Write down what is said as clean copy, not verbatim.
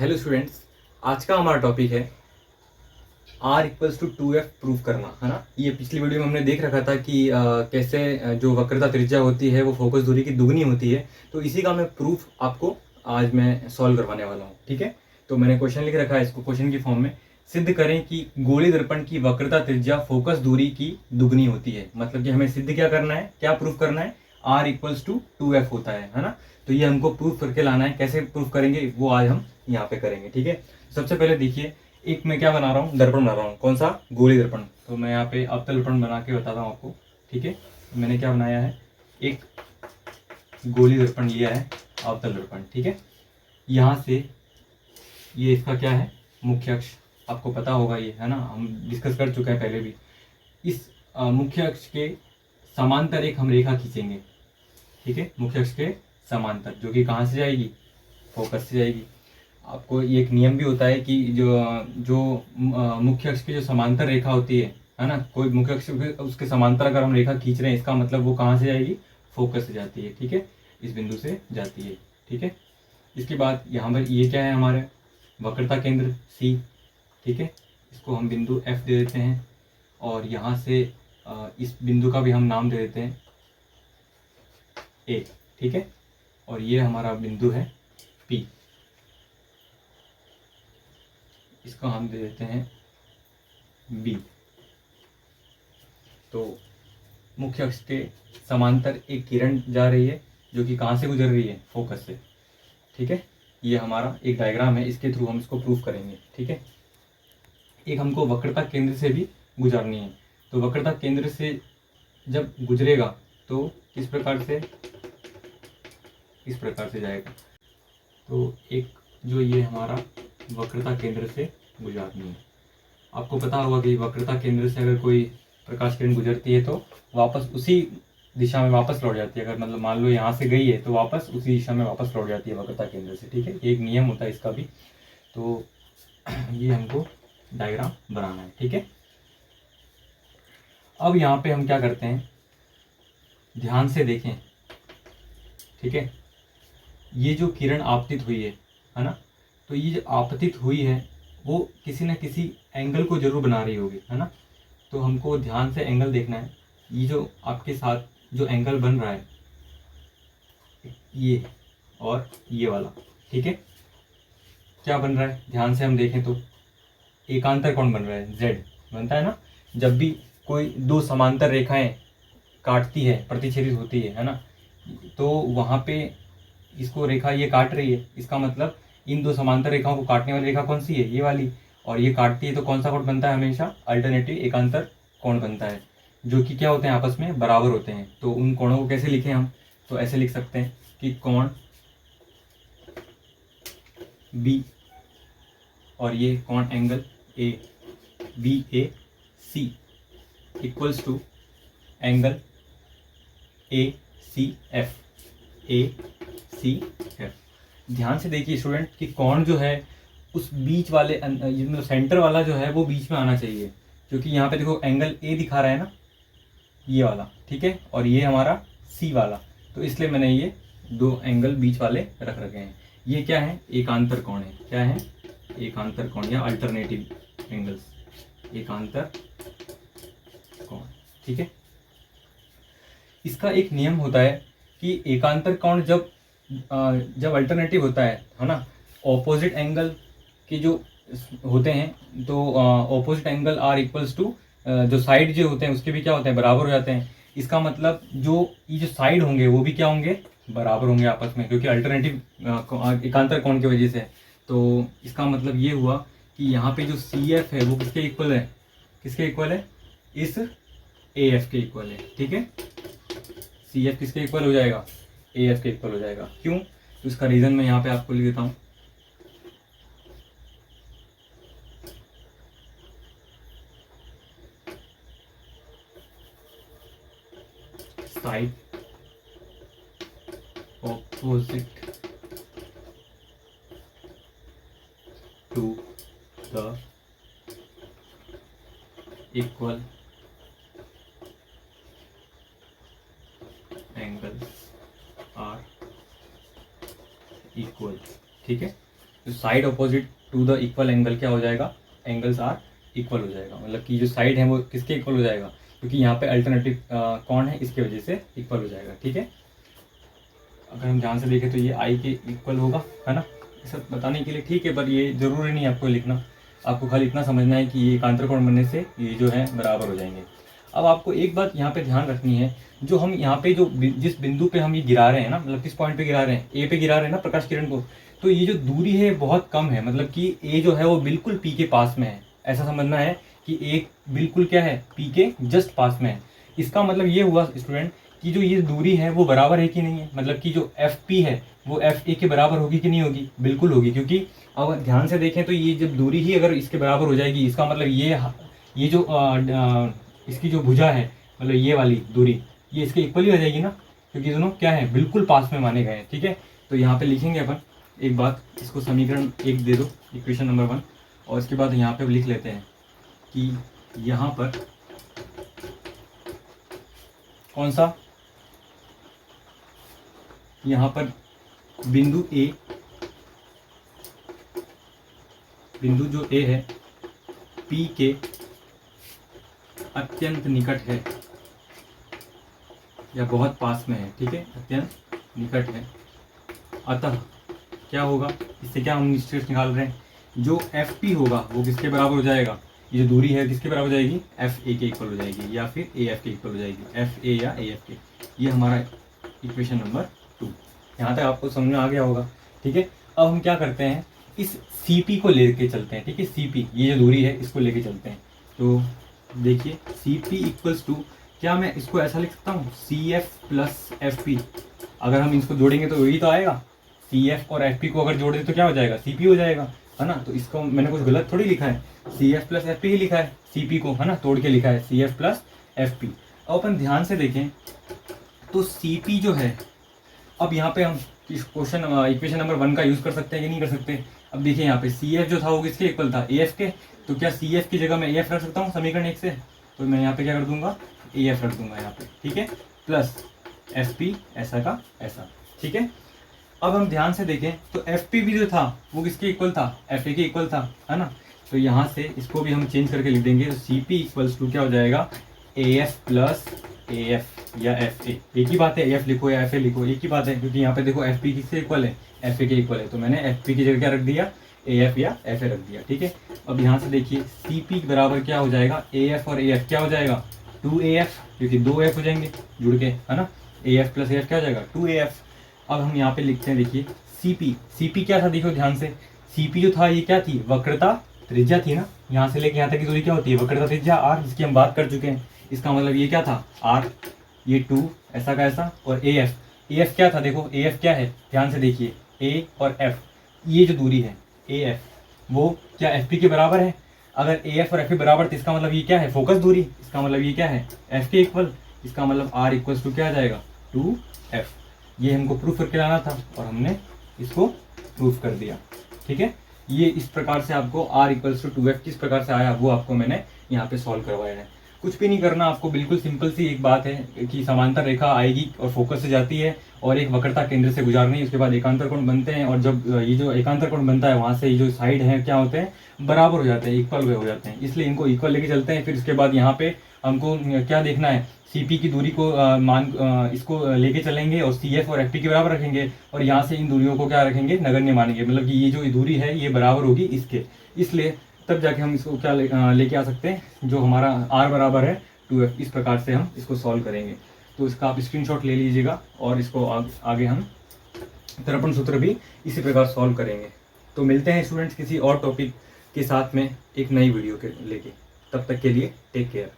Hello students, आज का हमारा टॉपिक है r equals to 2f proof करना, है ना। ये पिछली वीडियो में हमने देख रखा था कि कैसे जो वक्रता त्रिज्या होती है वो फोकस दूरी की दुगनी होती है। तो इसी का मैं प्रूफ आपको आज मैं सॉल्व करवाने वाला हूँ, ठीक है। तो मैंने क्वेश्चन लिख रखा है, इसको क्वेश्चन की फॉर्म में सिद्ध करें कि गोलीय दर्पण की वक्रता त्रिज्या फोकस दूरी की दुगनी होती है। मतलब कि हमें सिद्ध क्या करना है, क्या प्रूफ करना है, r इक्वल्स टू 2f होता है ना। तो ये हमको प्रूफ करके लाना है। कैसे प्रूफ करेंगे वो आज हम यहाँ पे करेंगे, ठीक है। सबसे पहले देखिए, एक मैं क्या बना रहा हूँ, दर्पण बना रहा हूँ। कौन सा? गोली दर्पण। तो मैं यहाँ पे अवतल दर्पण बना के बताता हूँ आपको, ठीक है। मैंने क्या बनाया है, एक गोली दर्पण लिया है, अवतल दर्पण, ठीक है। यहाँ से ये इसका क्या है, मुख्य अक्ष। आपको पता होगा ये, है ना, हम डिस्कस कर चुके हैं पहले भी। इस मुख्य अक्ष के समांतर एक हम रेखा खींचेंगे, ठीक है। मुख्य अक्ष के समांतर, जो कि कहाँ से जाएगी, फोकस से जाएगी। आपको ये एक नियम भी होता है कि जो जो मुख्य अक्ष की जो समांतर रेखा होती है ना, कोई मुख्य अक्ष उसके समांतर अगर हम रेखा खींच रहे हैं, इसका मतलब वो कहाँ से जाएगी, फोकस से जाती है, ठीक है। इस बिंदु से जाती है, ठीक है। इसके बाद यहाँ पर ये क्या है, हमारे वक्रता केंद्र C, ठीक है। इसको हम बिंदु F दे देते हैं और यहाँ से इस बिंदु का भी हम नाम दे देते हैं A, ठीक है। और ये हमारा बिंदु है P, इसको हम दे देते हैं B। तो मुख्य अक्ष के समांतर एक किरण जा रही है, जो कि कहाँ से गुजर रही है, फोकस से, ठीक है। ये हमारा एक डायग्राम है, इसके थ्रू हम इसको प्रूफ करेंगे, ठीक है। एक हमको वक्रता केंद्र से भी गुजरनी है। तो वक्रता केंद्र से जब गुजरेगा तो किस प्रकार से, इस प्रकार से जाएगा। तो एक जो ये हमारा वक्रता केंद्र से गुजरनी है। आपको पता होगा कि वक्रता केंद्र से अगर कोई प्रकाश किरण गुजरती है तो वापस उसी दिशा में वापस लौट जाती है। अगर मतलब मान लो यहाँ से गई है तो वापस उसी दिशा में वापस लौट जाती है वक्रता केंद्र से, ठीक है। एक नियम होता है इसका भी। तो ये हमको डायग्राम बनाना है, ठीक है। अब यहाँ पे हम क्या करते हैं, ध्यान से देखें, ठीक है। ये जो किरण आपतित हुई है ना, तो ये जो आपतित हुई है वो किसी न किसी एंगल को जरूर बना रही होगी, है ना। तो हमको ध्यान से एंगल देखना है। ये जो आपके साथ जो एंगल बन रहा है, ये और ये वाला, ठीक है। क्या बन रहा है, ध्यान से हम देखें तो एकांतर कोण बन रहा है, Z बनता है ना। जब भी कोई दो समांतर रेखाएं काटती है, प्रतिच्छेदित होती है ना, तो वहां पे इसको रेखा ये काट रही है, इसका मतलब इन दो समांतर रेखाओं को काटने वाली रेखा कौन सी है, ये वाली। और ये काटती है तो कौन सा कोण बनता है, हमेशा अल्टरनेटिव एकांतर कोण बनता है, जो कि क्या होते हैं, आपस में बराबर होते हैं। तो उन कोणों को कैसे लिखें हम, तो ऐसे लिख सकते हैं कि कोण B और ये कोण angle A, BAC equals to angle ACF, ACF। ध्यान से देखिए स्टूडेंट कि कोण जो है उस बीच वाले मतलब सेंटर वाला जो है वो बीच में आना चाहिए, क्योंकि यहाँ पे देखो एंगल A दिखा रहा है ना, ये वाला, ठीक है। और ये हमारा C वाला, तो इसलिए मैंने ये दो एंगल बीच वाले रख रखे हैं। ये क्या है, एकांतर कोण है। क्या है, एकांतर कोण या अल्टरनेटिव एंगल्स, एकांतर कोण, ठीक है। इसका एक नियम होता है कि एकांतर कोण जब अल्टरनेटिव होता है ना, ऑपोजिट एंगल के जो होते हैं, तो opposite angle are equals to जो साइड जो होते हैं उसके भी क्या होते हैं, बराबर हो जाते हैं। इसका मतलब ये जो साइड होंगे वो भी क्या होंगे, बराबर होंगे आपस में, क्योंकि अल्टरनेटिव एकांतर कोण की वजह से। तो इसका मतलब ये हुआ कि यहाँ पे जो CF है वो किसके इक्वल है, किसके इक्वल है, इस AF के इक्वल है, ठीक है। CF किसके इक्वल हो जाएगा, AF के इक्वल हो जाएगा। क्यों, तो इसका रीजन मैं यहाँ पे आपको लिख देता हूँ। Side opposite to the equal angles are equal, ठीक है। जो side opposite to the equal angle क्या हो जाएगा, एंगल्स आर इक्वल हो जाएगा, मतलब कि जो साइड है वो किसके इक्वल हो जाएगा, क्योंकि यहाँ पे अल्टरनेटिव कौन है इसके वजह से इक्वल हो जाएगा। ठीक है, अगर हम ध्यान से देखें तो ये आई के इक्वल होगा, है ना, सब बताने के लिए ठीक है, पर ये जरूरी नहीं आपको लिखना, आपको खाली इतना समझना है कि ये एकांतर कोण बनने से ये जो है बराबर हो जाएंगे। अब आपको एक बात यहाँ पे ध्यान रखनी है, जो हम यहाँ पे जो जिस बिंदु पे हम ये गिरा रहे हैं ना, मतलब किस पॉइंट पे गिरा रहे हैं, ए पे गिरा रहे हैं ना प्रकाश किरण को, तो ये जो दूरी है बहुत कम है, मतलब कि ए जो है वो बिल्कुल पी के पास में है, ऐसा समझना है कि ए बिल्कुल क्या है, पी के जस्ट पास में है। इसका मतलब ये हुआ स्टूडेंट कि जो ये दूरी है वो बराबर है कि नहीं है, मतलब कि जो एफ पी है वो एफ ए के बराबर होगी कि नहीं होगी, बिल्कुल होगी, क्योंकि अगर ध्यान से देखें तो ये जब दूरी ही अगर इसके बराबर हो जाएगी, इसका मतलब ये जो इसकी जो भुजा है, मतलब ये वाली दूरी, ये इसके इक्वल ही हो जाएगी ना, क्योंकि दोनों क्या है, बिल्कुल पास में माने गए हैं। ठीक है, तो यहाँ पे लिखेंगे अपन एक बात, इसको समीकरण 1 दे दो, इक्वेशन नंबर 1, और इसके बाद यहाँ पे लिख लेते हैं कि यहाँ पर कौन सा, यहाँ पर बिंदु ए, बिंदु जो ए है पी के अत्यंत निकट है या बहुत पास में है। ठीक है, अत्यंत निकट है, अतः क्या होगा, इससे क्या हम निष्कर्ष निकाल रहे हैं, जो एफ पी होगा वो किसके बराबर हो जाएगा, ये जो दूरी है किसके बराबर हो जाएगी, एफ ए के इक्वल हो जाएगी या फिर ए एफ के इक्वल हो जाएगी, एफ ए या ए एफ के। ये हमारा इक्वेशन नंबर 2, यहाँ तक आपको समझ में आ गया होगा। ठीक है, अब हम क्या करते हैं, इस सी पी को लेके चलते हैं। ठीक है, सी पी ये जो दूरी है इसको लेके चलते हैं, तो देखिए सी पी इक्वल्स टू, क्या मैं इसको ऐसा लिख सकता हूँ, C F plus F P, अगर हम इसको जोड़ेंगे तो यही तो आएगा, सी एफ और एफ पी को अगर जोड़ दे तो क्या हो जाएगा, सी पी हो जाएगा, है ना। तो इसको मैंने कुछ गलत थोड़ी लिखा है, C F plus F p ही लिखा है, सी पी को, है ना, तोड़ के लिखा है C F plus F P. अब अपन ध्यान से देखें तो सी पी जो है, अब यहाँ पे हम इस क्वेश्चन इक्वेशन नंबर 1 का यूज़ कर सकते हैं कि नहीं कर सकते। अब देखिए यहाँ पे सी एफ जो था वो किसके इक्वल था, ए एफ के, तो क्या सी एफ की जगह मैं ए एफ रख सकता हूँ समीकरण 1 से, तो मैं यहाँ पे क्या कर दूंगा, ए एफ रख दूंगा यहाँ पे। ठीक है, प्लस एफ पी ऐसा का ऐसा। ठीक है, अब हम ध्यान से देखें तो एफ पी भी जो था वो किसके इक्वल था, एफ ए के इक्वल था, है ना। तो यहाँ से इसको भी हम चेंज करके लिख देंगे, तो सी पी इक्वल्स टू क्या हो जाएगा, A F plus A F या एफ ए, एक ही बात है, एफ लिखो या एफ ए लिखो एक ही बात है, क्योंकि यहाँ पे देखो एफ पी किससे इक्वल है, एफ ए के इक्वल है, तो मैंने एफ पी की जगह क्या रख दिया, ए एफ या एफ ए रख दिया। ठीक है, अब यहाँ से देखिए सी पी बराबर क्या हो जाएगा, ए एफ और ए एफ क्या हो जाएगा, 2AF, क्योंकि 2F हो जाएंगे जुड़ के, है ना, AF प्लस AF क्या हो जाएगा, 2AF। अब हम यहाँ पे लिखते हैं, देखिए CP, CP क्या था, देखो ध्यान से, CP जो था ये क्या थी, वक्रता त्रिज्या थी ना, यहाँ से लेके यहाँ तक की दूरी क्या होती है, वक्रता त्रिज्या R, जिसकी हम बात कर चुके हैं। इसका मतलब ये क्या था, R, ये 2 ऐसा का ऐसा, और AF क्या था, देखो AF क्या है, ध्यान से देखिए, A और F, ये जो दूरी है AF वो क्या FP के बराबर है। अगर AF और FP बराबर तो इसका मतलब ये क्या है, फोकस दूरी, इसका मतलब ये क्या है, F के इक्वल, इसका मतलब R इक्वल्स टू क्या आ जाएगा, 2F। ये हमको प्रूफ करके लाना था और हमने इसको प्रूफ कर दिया। ठीक है, ये इस प्रकार से आपको R इक्वल्स टू 2F किस प्रकार से आया वो आपको मैंने यहाँ पे सॉल्व करवाया है। कुछ भी नहीं करना आपको, बिल्कुल सिंपल सी एक बात है कि समांतर रेखा आएगी और फोकस से जाती है और एक वक्रता केंद्र से गुजारनी है, उसके बाद एकांतर कोण बनते हैं, और जब ये जो एकांतर कोण बनता है वहाँ से ये जो साइड है क्या होते हैं, बराबर हो जाते हैं, इक्वल हो जाते हैं, इसलिए इनको इक्वल लेके चलते हैं। फिर उसके बाद यहाँ पे हमको क्या देखना है, CP की दूरी को इसको लेके चलेंगे और CF और FP के बराबर रखेंगे, और यहाँ से इन दूरियों को क्या रखेंगे, नगण्य मानेंगे, मतलब कि ये जो दूरी है ये बराबर होगी इसके, इसलिए तब जाके हम इसको क्या लेके आ सकते हैं, जो हमारा R बराबर है 2F। इस प्रकार से हम इसको सॉल्व करेंगे। तो इसका आप स्क्रीनशॉट ले लीजिएगा और इसको आगे हम दर्पण सूत्र भी इसी प्रकार सॉल्व करेंगे। तो मिलते हैं स्टूडेंट्स किसी और टॉपिक के साथ में एक नई वीडियो के लेके, तब तक के लिए टेक केयर।